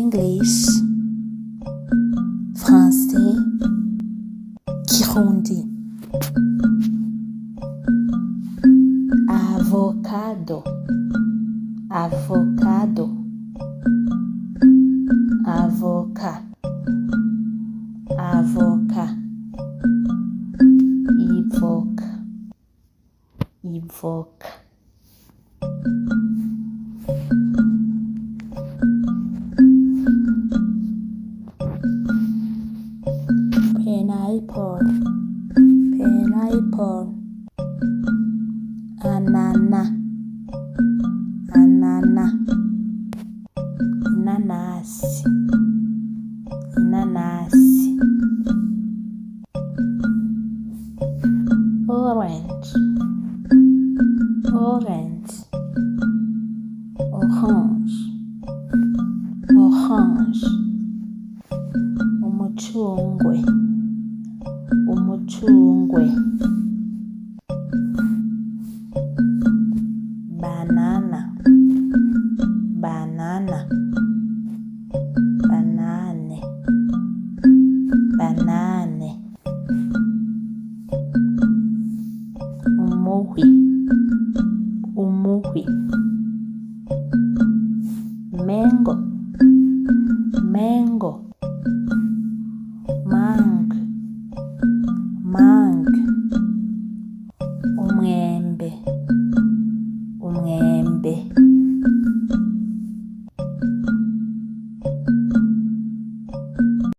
English, Français, Kirundi. Avocado, avocado, avocat, avocat, ivoca, ivoca. Pineapple, pineapple. Anana, anana. Inanasi, inanasi. Orange, orange. Orange, orange. Umuchungwe, umuchungwe. Banana, banana. Banane, banane. Umuhwi, umuhwi. Mango, mango. Mang, mang.